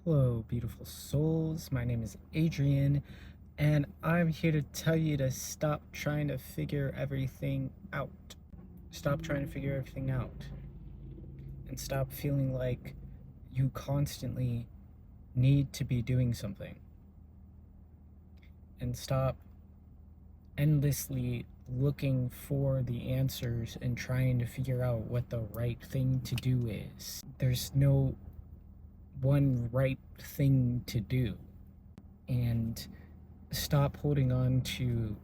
Hello, beautiful souls. My name is Adrian, and I'm here to tell you to stop trying to figure everything out. Stop trying to figure everything out. And stop feeling like you constantly need to be doing something. And stop endlessly looking for the answers and trying to figure out what the right thing to do is. There's no one right thing to do. And stop holding on to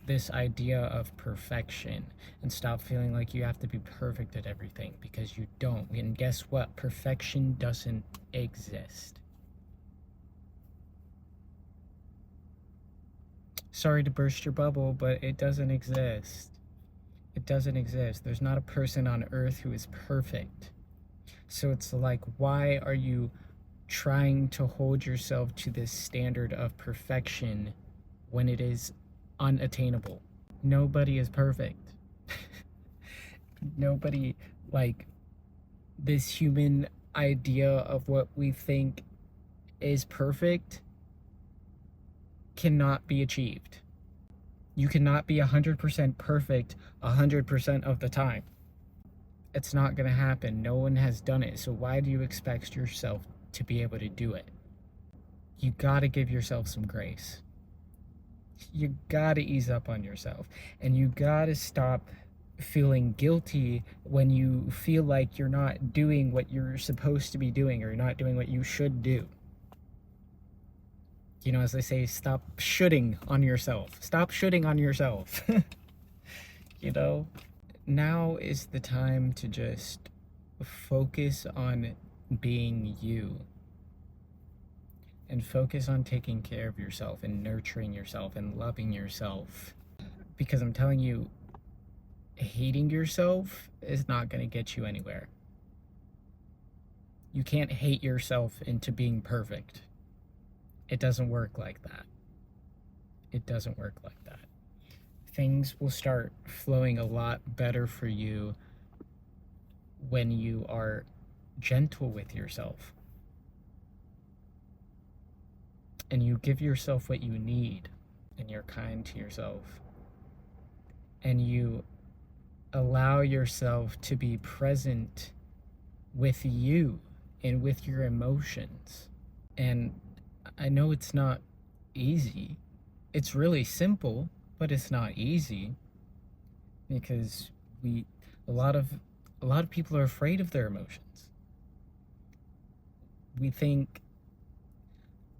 this idea of perfection and stop feeling like you have to be perfect at everything, because you don't. And guess what? Perfection doesn't exist. Sorry to burst your bubble, but it doesn't exist. It doesn't exist. There's not a person on earth who is perfect. So it's like, why are you trying to hold yourself to this standard of perfection when it is unattainable? Nobody is perfect. Nobody, like, this human idea of what we think is perfect cannot be achieved. You cannot be 100% perfect 100% of the time. It's not going to happen. No one has done it. So why do you expect yourself to be able to do it? You got to give yourself some grace. You got to ease up on yourself, and you got to stop feeling guilty when you feel like you're not doing what you're supposed to be doing, or you're not doing what you should do. You know, as they say, stop shooting on yourself. Stop shooting on yourself. You know, now is the time to just focus on being you, and focus on taking care of yourself and nurturing yourself and loving yourself. Because I'm telling you, hating yourself is not going to get you anywhere. You can't hate yourself into being perfect. It doesn't work like that. It doesn't work like that. Things will start flowing a lot better for you when you are gentle with yourself and you give yourself what you need, and you're kind to yourself, and you allow yourself to be present with you and with your emotions. And I know it's not easy. It's really simple, but it's not easy, because we a lot of people are afraid of their emotions. We think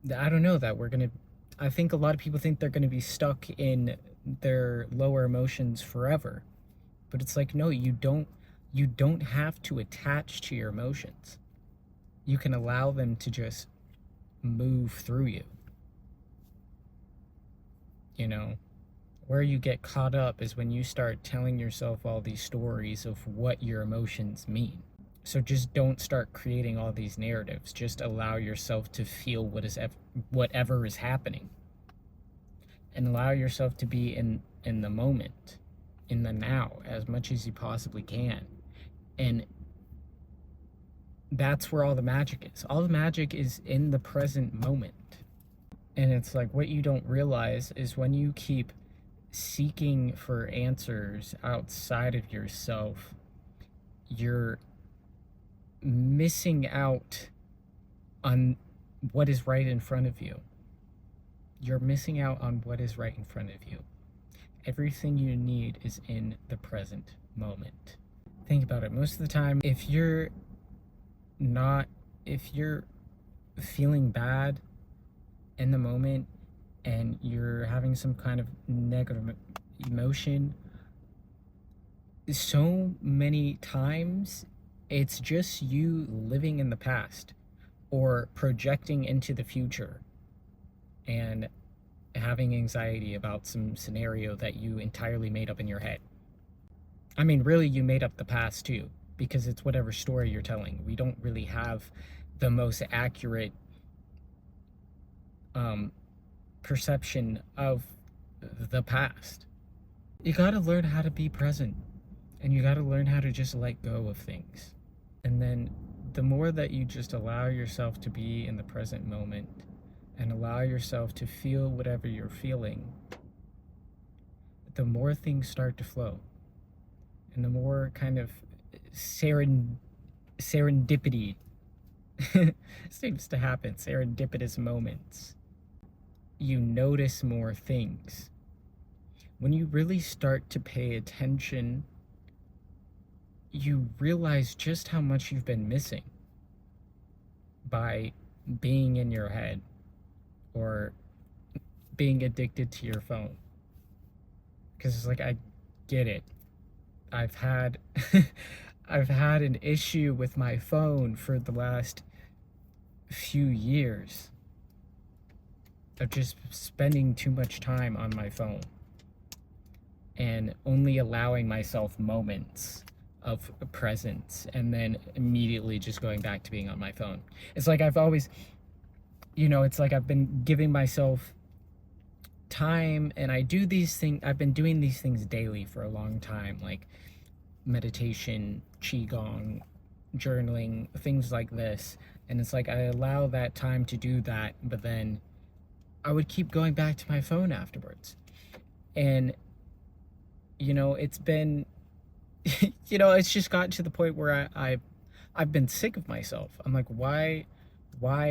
that, I don't know, that we're going to I think a lot of people think they're going to be stuck in their lower emotions forever. But it's like, no, you don't have to attach to your emotions. You can allow them to just move through you. You know, where you get caught up is when you start telling yourself all these stories of what your emotions mean. So just don't start creating all these narratives. Just allow yourself to feel whatever is happening, and allow yourself to be in the moment, in the now, as much as you possibly can. And that's where all the magic is. All the magic is in the present moment. And it's like, what you don't realize is when you keep seeking for answers outside of yourself, you're missing out on what is right in front of you. You're missing out on what is right in front of you. Everything you need is in the present moment. Think about it. Most of the time, if you're feeling bad in the moment and you're having some kind of negative emotion, so many times it's just you living in the past or projecting into the future and having anxiety about some scenario that you entirely made up in your head. I mean, really, you made up the past too, because it's whatever story you're telling. We don't really have the most accurate perception of the past. You got to learn how to be present, and you got to learn how to just let go of things. And then the more that you just allow yourself to be in the present moment and allow yourself to feel whatever you're feeling, the more things start to flow, and the more kind of serendipity seems to happen, serendipitous moments. You notice more things. When you really start to pay attention, you realize just how much you've been missing by being in your head or being addicted to your phone. Because it's like, I get it. I've had I've had an issue with my phone for the last few years of just spending too much time on my phone and only allowing myself moments of presence and then immediately just going back to being on my phone. It's like I've always, it's like I've been giving myself time, and I've been doing these things daily for a long time, like meditation, qigong, journaling, things like this. And it's like I allow that time to do that, but then I would keep going back to my phone afterwards. And it's been it's just gotten to the point where I've been sick of myself. I'm like, why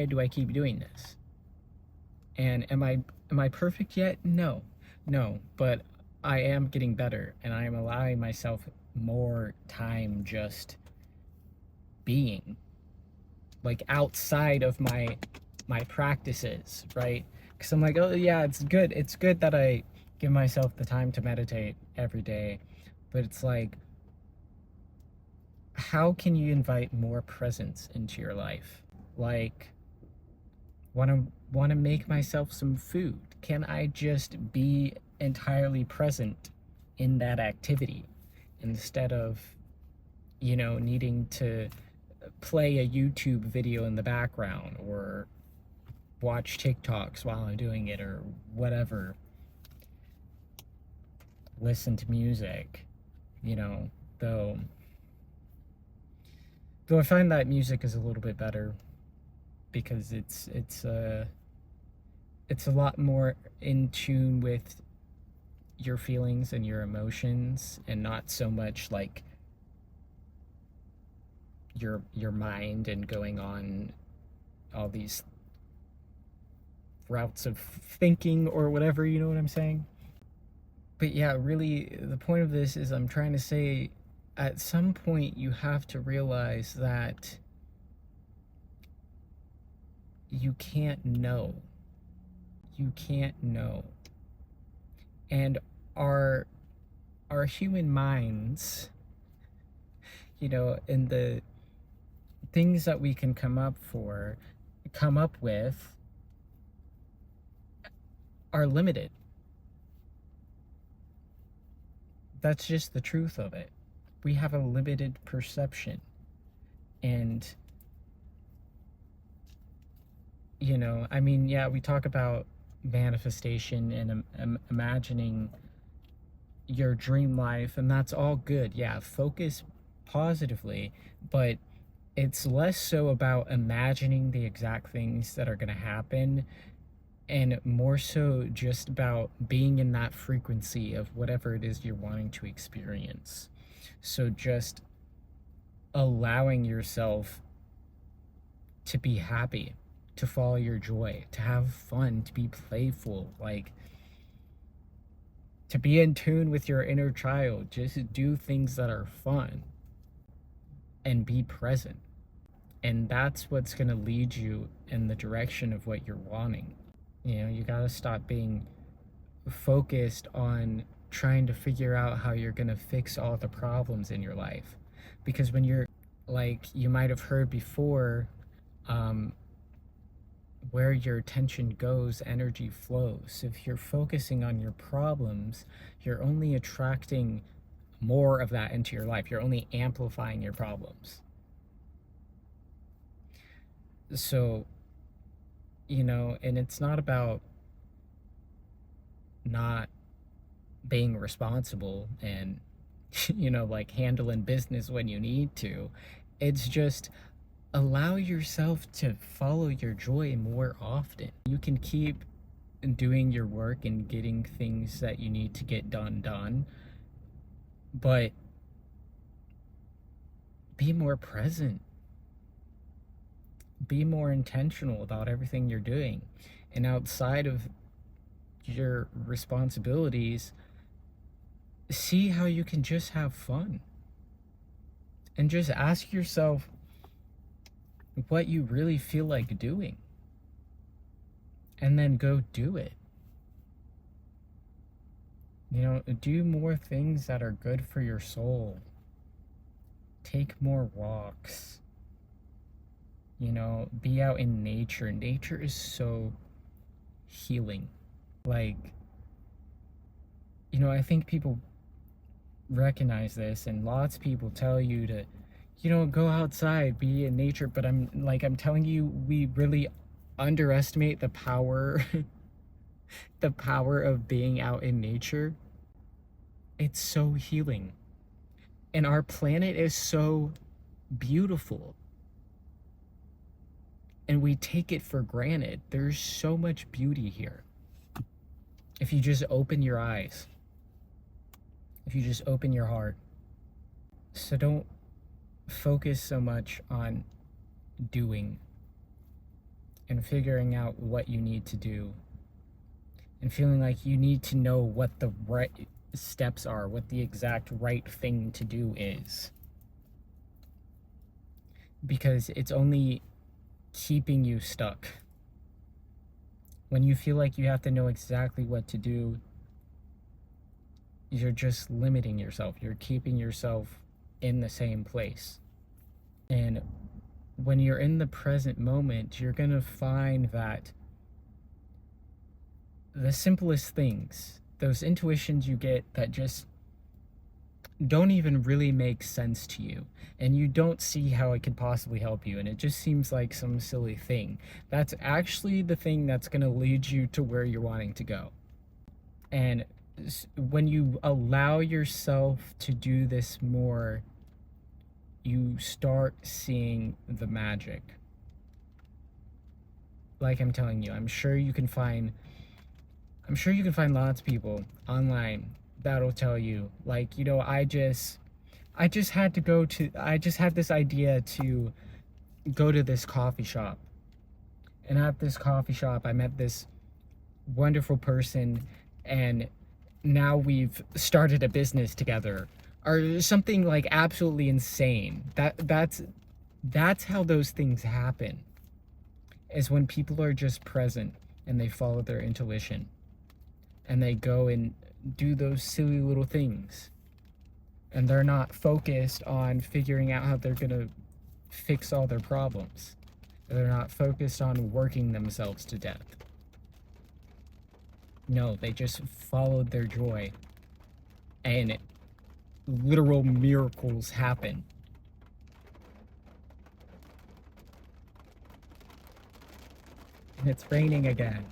do I keep doing this? And am I perfect yet? No, but I am getting better, and I am allowing myself more time just being, like, outside of my practices, right? Because I'm like, oh yeah, it's good that I give myself the time to meditate every day, but it's like, how can you invite more presence into your life? Like, want to make myself some food. Can I just be entirely present in that activity instead of needing to play a YouTube video in the background or watch TikToks while I'm doing it or whatever, listen to music, though I find that music is a little bit better because it's a lot more in tune with your feelings and your emotions, and not so much like your mind and going on all these routes of thinking or whatever, you know what I'm saying? But yeah, really, the point of this is I'm trying to say, at some point you have to realize that you can't know. You can't know. And our human minds, and the things that we can come up with are limited. That's just the truth of it. We have a limited perception. And yeah, we talk about manifestation and imagining your dream life, and that's all good. Yeah, focus positively, but it's less so about imagining the exact things that are going to happen, and more so just about being in that frequency of whatever it is you're wanting to experience. So just allowing yourself to be happy, to follow your joy, to have fun, to be playful, like to be in tune with your inner child. Just do things that are fun and be present. And that's what's going to lead you in the direction of what you're wanting. You got to stop being focused on trying to figure out how you're going to fix all the problems in your life. Because when you're, like, you might have heard before, where your attention goes, energy flows. If you're focusing on your problems, you're only attracting more of that into your life. You're only amplifying your problems. So, and it's not about not being responsible and, like handling business when you need to. It's just allow yourself to follow your joy more often. You can keep doing your work and getting things that you need to get done, but be more present. Be more intentional about everything you're doing. And outside of your responsibilities, see how you can just have fun. And just ask yourself what you really feel like doing. And then go do it. You know, do more things that are good for your soul. Take more walks. You know, be out in nature. Nature is so healing. Like, you know, I think people recognize this, and lots of people tell you to, you know, go outside, be in nature, but I'm telling you, we really underestimate the power the power of being out in nature. It's so healing. And our planet is so beautiful. And we take it for granted. There's so much beauty here. If you just open your eyes, if you just open your heart. So don't focus so much on doing and figuring out what you need to do and feeling like you need to know what the right steps are, what the exact right thing to do is. Because it's only keeping you stuck. When you feel like you have to know exactly what to do, you're just limiting yourself. You're keeping yourself in the same place. And when you're in the present moment, you're going to find that the simplest things, those intuitions you get that just don't even really make sense to you, and you don't see how it could possibly help you, and it just seems like some silly thing, that's actually the thing that's going to lead you to where you're wanting to go. And when you allow yourself to do this more, you start seeing the magic. Like I'm telling you, I'm sure you can find lots of people online that'll tell you, like, you know, I just had this idea to go to this coffee shop. And at this coffee shop, I met this wonderful person, and now we've started a business together, or something like absolutely insane. That's how those things happen, is when people are just present and they follow their intuition and they go and do those silly little things, and they're not focused on figuring out how they're gonna fix all their problems. They're not focused on working themselves to death. No, they just followed their joy, and literal miracles happen. And it's raining again.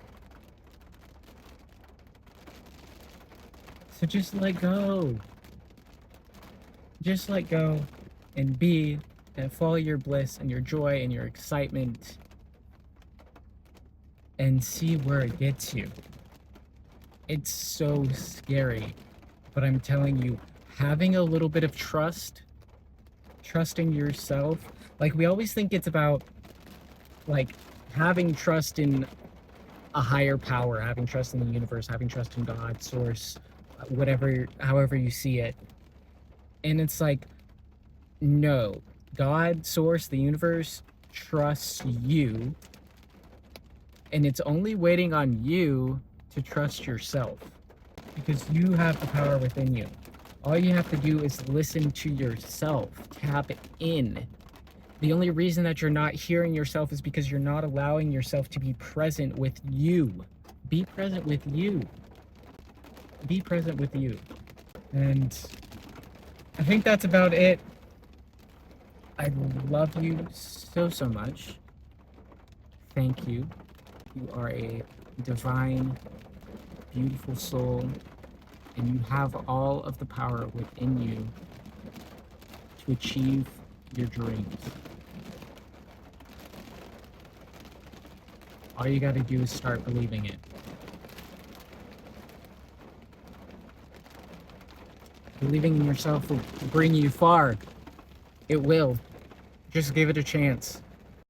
So just let go. Just let go and be, and follow your bliss and your joy and your excitement, and see where it gets you. It's so scary, but I'm telling you, having a little bit of trusting yourself, like, we always think it's about, like, having trust in a higher power, having trust in the universe, having trust in God, source, whatever, however you see it. And it's like, no, God, source, the universe trusts you, and it's only waiting on you to trust yourself, because you have the power within you. All you have to do is listen to yourself, tap in. The only reason that you're not hearing yourself is because you're not allowing yourself to be present with you. Be present with you. Be present with you. And I think that's about it. I love you so, so much. Thank you. You are a divine, beautiful soul, and you have all of the power within you to achieve your dreams. All you gotta do is start believing it. Believing in yourself will bring you far. It will. Just give it a chance.